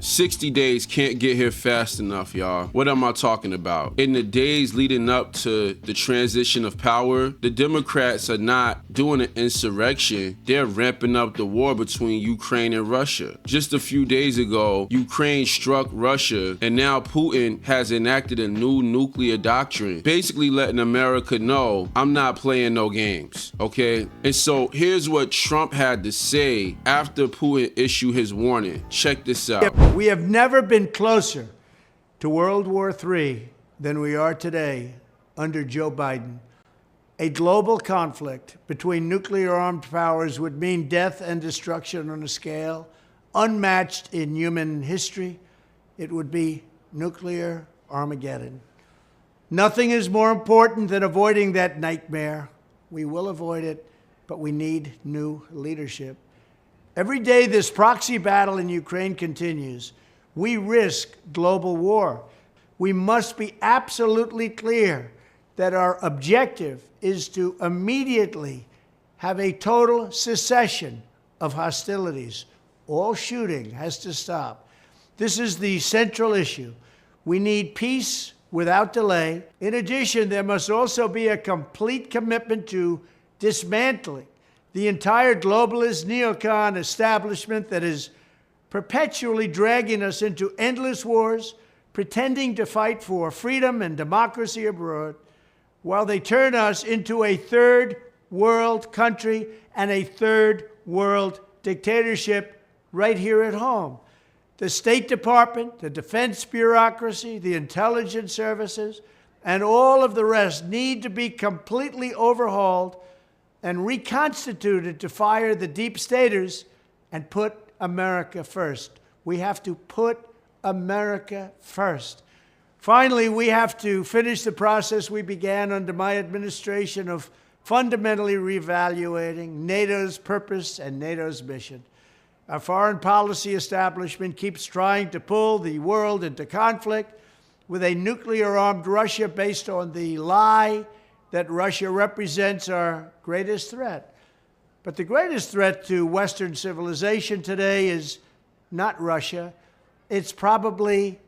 60 days can't get here fast enough, y'all. What am I talking about? In the days leading up to the transition of power, the Democrats are not doing an insurrection. They're ramping up the war between Ukraine and Russia. Just a few days ago, Ukraine struck Russia, and now Putin has enacted a new nuclear doctrine, basically letting America know, I'm not playing no games, okay? And so here's what Trump had to say after Putin issued his warning. Check this out. We have never been closer to World War III than we are today under Joe Biden. A global conflict between nuclear-armed powers would mean death and destruction on a scale unmatched in human history. It would be nuclear Armageddon. Nothing is more important than avoiding that nightmare. We will avoid it, but we need new leadership. Every day this proxy battle in Ukraine continues, we risk global war. We must be absolutely clear that our objective is to immediately have a total cessation of hostilities. All shooting has to stop. This is the central issue. We need peace without delay. In addition, there must also be a complete commitment to dismantling the entire globalist neocon establishment that is perpetually dragging us into endless wars, pretending to fight for freedom and democracy abroad, while they turn us into a third world country and a third world dictatorship right here at home. The State Department, the defense bureaucracy, the intelligence services, and all of the rest need to be completely overhauled and reconstituted to fire the deep staters and put America first. We have to put America first. Finally, we have to finish the process we began under my administration of fundamentally reevaluating NATO's purpose and NATO's mission. Our foreign policy establishment keeps trying to pull the world into conflict with a nuclear-armed Russia based on the lie that Russia represents our greatest threat. But the greatest threat to Western civilization today is not Russia. It's probably,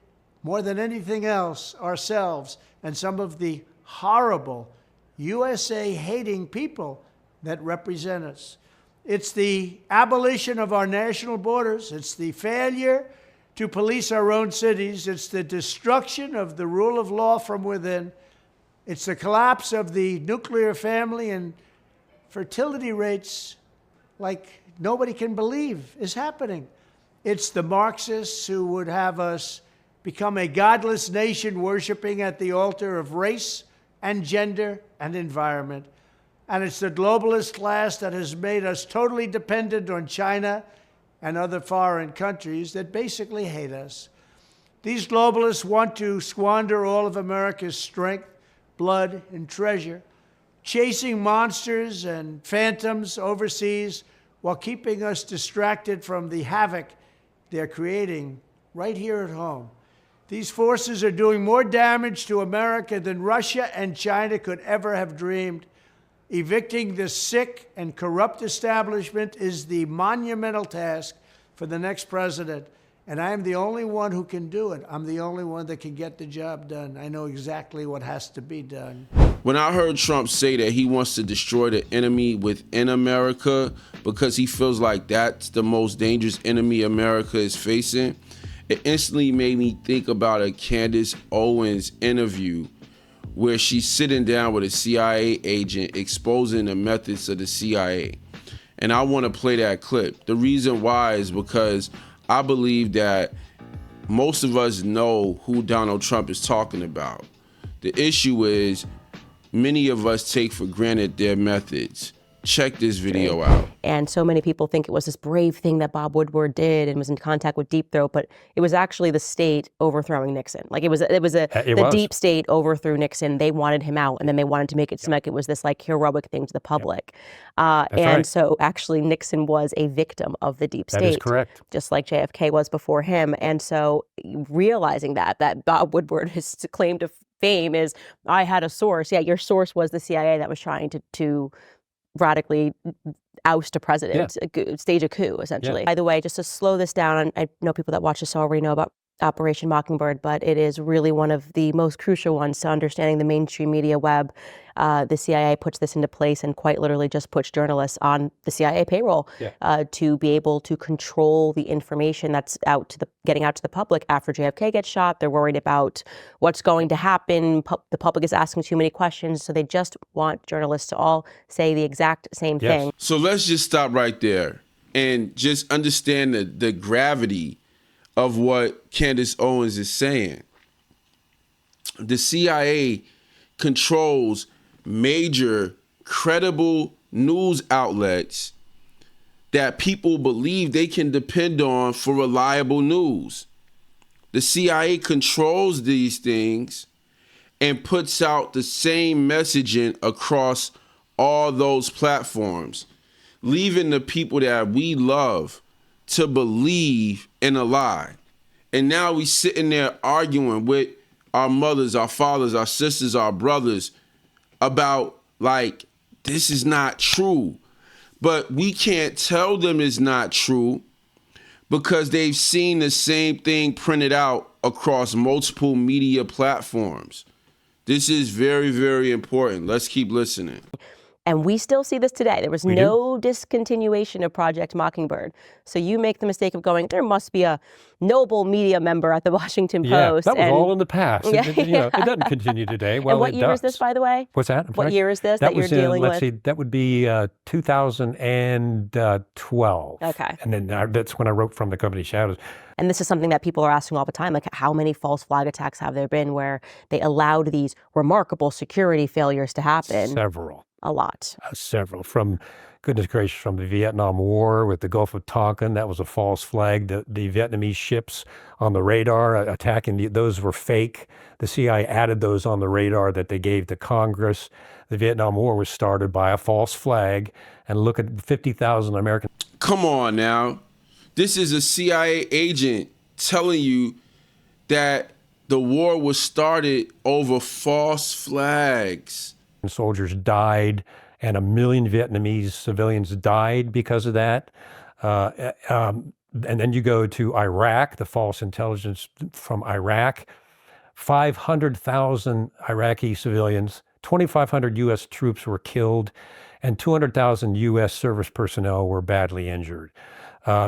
more than anything else, ourselves and some of the horrible USA-hating people that represent us. It's the abolition of our national borders. It's the failure to police our own cities. It's the destruction of the rule of law from within. It's the collapse of the nuclear family and fertility rates like nobody can believe is happening. It's the Marxists who would have us become a godless nation worshiping at the altar of race and gender and environment. And it's the globalist class that has made us totally dependent on China and other foreign countries that basically hate us. These globalists want to squander all of America's strength, blood, and treasure, chasing monsters and phantoms overseas while keeping us distracted from the havoc they're creating right here at home. These forces are doing more damage to America than Russia and China could ever have dreamed. Evicting this sick and corrupt establishment is the monumental task for the next president, and I am the only one who can do it. I'm the only one that can get the job done. I know exactly what has to be done. When I heard Trump say that he wants to destroy the enemy within America because he feels like that's the most dangerous enemy America is facing, it instantly made me think about a Candace Owens interview where she's sitting down with a CIA agent exposing the methods of the CIA. And I want to play that clip. The reason why is because I believe that most of us know who Donald Trump is talking about. The issue is many of us take for granted their methods. Check this video out. And so many people think it was this brave thing that Bob Woodward did and was in contact with Deep Throat, but it was actually the state overthrowing Nixon. Like the deep state overthrew Nixon. They wanted him out, and then they wanted to make it seem like it was this like heroic thing to the public. So actually Nixon was a victim of the deep state. That is correct. Just like JFK was before him. And so realizing that Bob Woodward, his claim to fame is, I had a source. Yeah, your source was the CIA that was trying to radically oust a president, stage a coup, essentially. By the way, just to slow this down, I know people that watch this already know about Operation Mockingbird, but it is really one of the most crucial ones to understanding the mainstream media web. The CIA puts this into place and quite literally just puts journalists on the CIA payroll to be able to control the information that's getting out to the public after JFK gets shot. They're worried about what's going to happen. The public is asking too many questions, so they just want journalists to all say the exact same thing. So let's just stop right there and just understand the gravity of what Candace Owens is saying. The CIA controls major credible news outlets that people believe they can depend on for reliable news. The CIA controls these things and puts out the same messaging across all those platforms, leaving the people that we love to believe in a lie. And now we sitting there arguing with our mothers, our fathers, our sisters, our brothers about like, this is not true. But we can't tell them it's not true because they've seen the same thing printed out across multiple media platforms. This is very, very important. Let's keep listening. And we still see this today. There was no discontinuation of Project Mockingbird. So you make the mistake of going, there must be a noble media member at the Washington Post. That was all in the past. It doesn't continue today. Well, and what year is this, by the way? What's that? What year is this that you're dealing with? Let's see, that would be 2012. Okay. And then that's when I wrote From the Company Shadows. And this is something that people are asking all the time, like how many false flag attacks have there been where they allowed these remarkable security failures to happen? Several. A lot. Several. From, goodness gracious, from the Vietnam War with the Gulf of Tonkin, that was a false flag. The Vietnamese ships on the radar attacking, those were fake. The CIA added those on the radar that they gave to Congress. The Vietnam War was started by a false flag. And look at 50,000 Americans. Come on now. This is a CIA agent telling you that the war was started over false flags. Soldiers died, and 1 million Vietnamese civilians died because of that. And then you go to Iraq, the false intelligence from Iraq. 500,000 Iraqi civilians, 2,500 U.S. troops were killed, and 200,000 U.S. service personnel were badly injured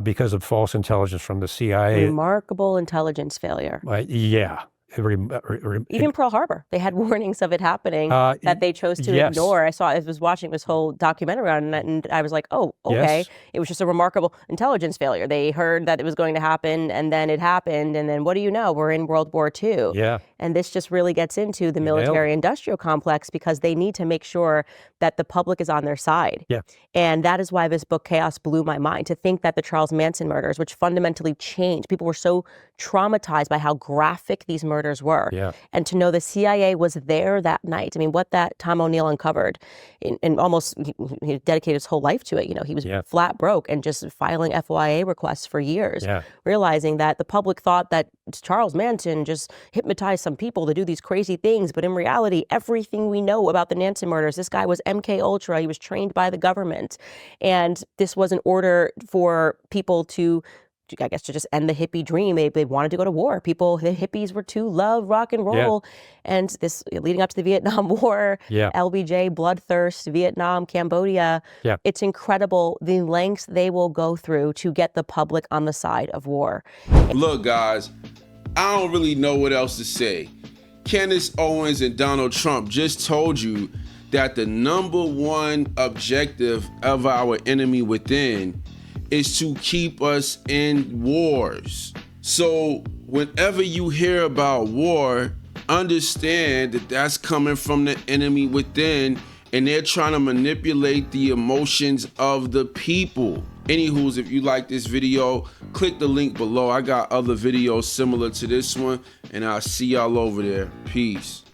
because of false intelligence from the CIA. Remarkable intelligence failure. Yeah. Even Pearl Harbor, they had warnings of it happening that they chose to ignore. I was watching this whole documentary on it, and I was like, oh, okay. Yes. It was just a remarkable intelligence failure. They heard that it was going to happen, and then it happened, and then what do you know? We're in World War II. Yeah. And this just really gets into the military-industrial complex because they need to make sure that the public is on their side. Yeah. And that is why this book, Chaos, blew my mind. To think that the Charles Manson murders, which fundamentally changed, people were so traumatized by how graphic these murders were. Yeah. And to know the CIA was there that night. I mean, what that Tom O'Neill uncovered, and almost he dedicated his whole life to it. You know, he was flat broke and just filing FOIA requests for years, realizing that the public thought that Charles Manson just hypnotized some people to do these crazy things. But in reality, everything we know about the Manson murders, this guy was MK Ultra. He was trained by the government. And this was in order for people to, I guess, to just end the hippie dream. They wanted to go to war. The hippies were to love rock and roll. And this, leading up to the Vietnam War, LBJ, bloodthirst, Vietnam, Cambodia, it's incredible the lengths they will go through to get the public on the side of war. Look, guys, I don't really know what else to say. Candace Owens and Donald Trump just told you that the number one objective of our enemy within is to keep us in wars. So whenever you hear about war, understand that that's coming from the enemy within, and they're trying to manipulate the emotions of the people. Anywho's, if you like this video, click the link below. I got other videos similar to this one, and I'll see y'all over there. Peace.